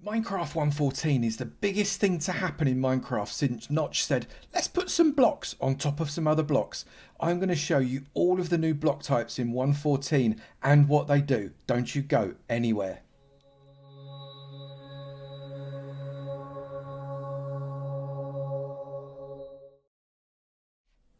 Minecraft 1.14 is the biggest thing to happen in Minecraft since Notch said, let's put some blocks on top of some other blocks. I'm going to show you all of the new block types in 1.14 and what they do. Don't you go anywhere.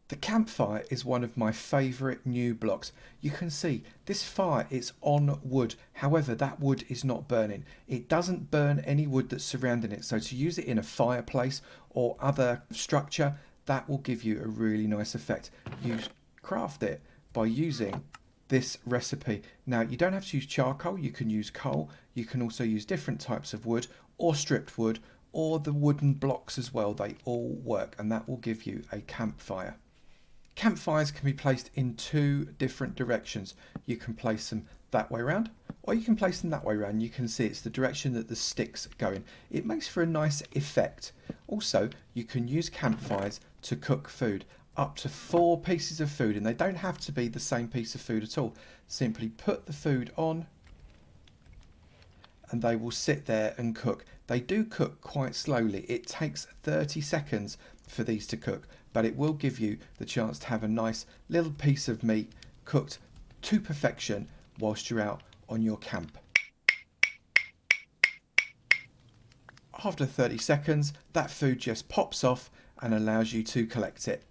The Campfire is one of my favourite new blocks. You can see this fire is on wood, however that wood is not burning. It doesn't burn any wood that's surrounding it, so to use it in a fireplace or other structure, that will give you a really nice effect. You craft it by using this recipe. Now you don't have to use charcoal, you can use coal, you can also use different types of wood or stripped wood or the wooden blocks as well. They all work and that will give you a campfire. Campfires can be placed in two different directions. You can place them that way around or you can place them that way around. You can see it's the direction that the sticks go in. It makes for a nice effect. Also, you can use campfires to cook food. Up to 4 pieces of food, and they don't have to be the same piece of food at all. Simply put the food on and they will sit there and cook. They do cook quite slowly. It takes 30 seconds for these to cook, but it will give you the chance to have a nice little piece of meat cooked to perfection whilst you're out on your camp. After 30 seconds, that food just pops off and allows you to collect it.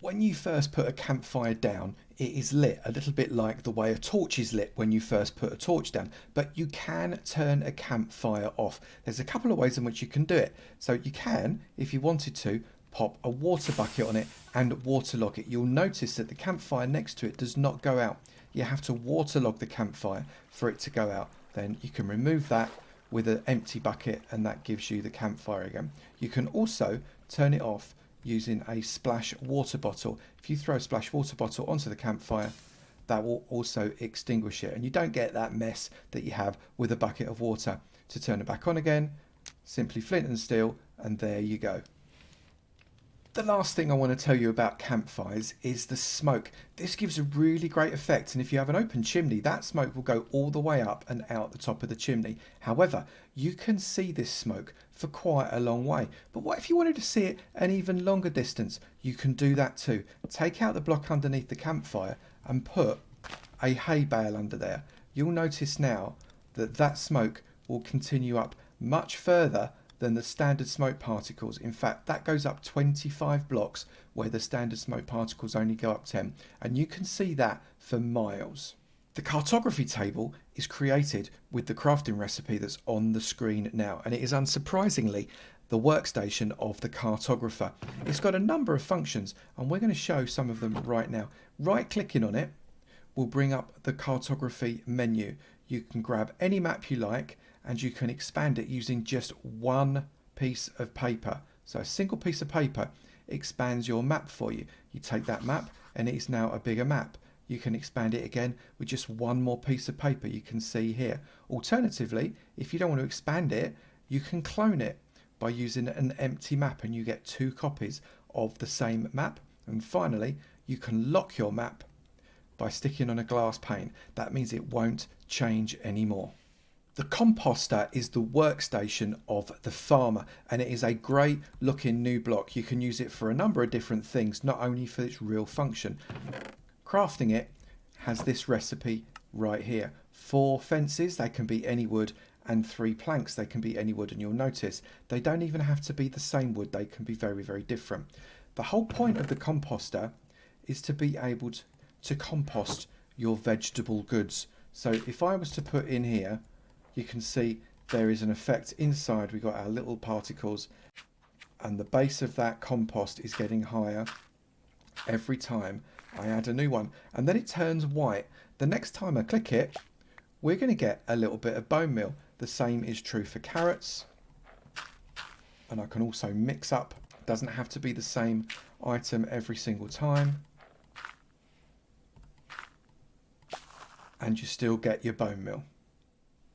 When you first put a campfire down, it is lit a little bit like the way a torch is lit when you first put a torch down, but you can turn a campfire off. There's a couple of ways in which you can do it. So you can, if you wanted to, pop a water bucket on it and waterlog it. You'll notice that the campfire next to it does not go out. You have to waterlog the campfire for it to go out. Then you can remove that with an empty bucket and that gives you the campfire again. You can also turn it off using a splash water bottle. If you throw a splash water bottle onto the campfire, that will also extinguish it and you don't get that mess that you have with a bucket of water. To turn it back on again, simply flint and steel, and there you go. The last thing I want to tell you about campfires is the smoke. This gives a really great effect, and if you have an open chimney, that smoke will go all the way up and out the top of the chimney. However, you can see this smoke for quite a long way. But what if you wanted to see it an even longer distance? You can do that too. Take out the block underneath the campfire and put a hay bale under there. You'll notice now that that smoke will continue up much further than the standard smoke particles. In fact, that goes up 25 blocks where the standard smoke particles only go up 10, and you can see that for miles. The cartography table is created with the crafting recipe that's on the screen now, and it is unsurprisingly the workstation of the cartographer. It's got a number of functions and we're going to show some of them right now. Right clicking on it will bring up the cartography menu. You can grab any map you like and you can expand it using just one piece of paper. So a single piece of paper expands your map for you. You take that map and it is now a bigger map. You can expand it again with just one more piece of paper, you can see here. Alternatively, if you don't want to expand it, you can clone it by using an empty map and you get 2 copies of the same map. And finally, you can lock your map by sticking on a glass pane. That means it won't change anymore. The Composter is the workstation of the farmer, and it is a great looking new block. You can use it for a number of different things, not only for its real function. Crafting it has this recipe right here. 4 fences, they can be any wood, and 3 planks, they can be any wood, and you'll notice they don't even have to be the same wood, they can be very, very different. The whole point of the Composter is to be able to compost your vegetable goods. So if I was to put in here, you can see there is an effect inside. We've got our little particles and the base of that compost is getting higher every time I add a new one, and then it turns white. The next time I click it, we're going to get a little bit of bone meal. The same is true for carrots, and I can also mix up. It doesn't have to be the same item every single time, and you still get your bone meal.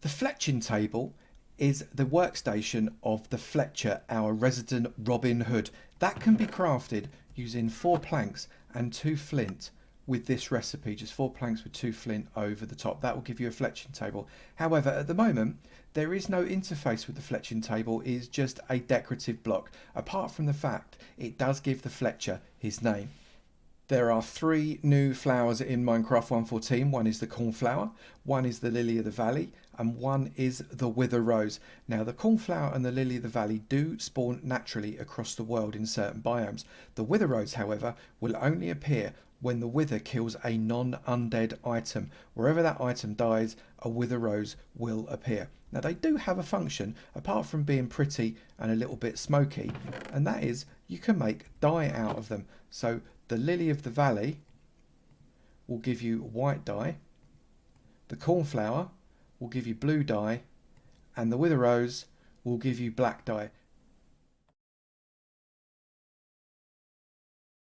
The fletching table is the workstation of the Fletcher, our resident Robin Hood. That can be crafted using 4 planks and 2 flint with this recipe, just 4 planks with 2 flint over the top. That will give you a fletching table. However, at the moment, there is no interface with the fletching table. It is just a decorative block, apart from the fact it does give the fletcher his name. There are 3 new flowers in Minecraft 1.14. One is the Cornflower, one is the Lily of the Valley, and one is the Wither Rose. Now, the Cornflower and the Lily of the Valley do spawn naturally across the world in certain biomes. The Wither Rose, however, will only appear when the Wither kills a non-undead item. Wherever that item dies, a Wither Rose will appear. Now, they do have a function, apart from being pretty and a little bit smoky, and that is you can make dye out of them. So the Lily of the Valley will give you white dye, the Cornflower will give you blue dye, and the Wither Rose will give you black dye.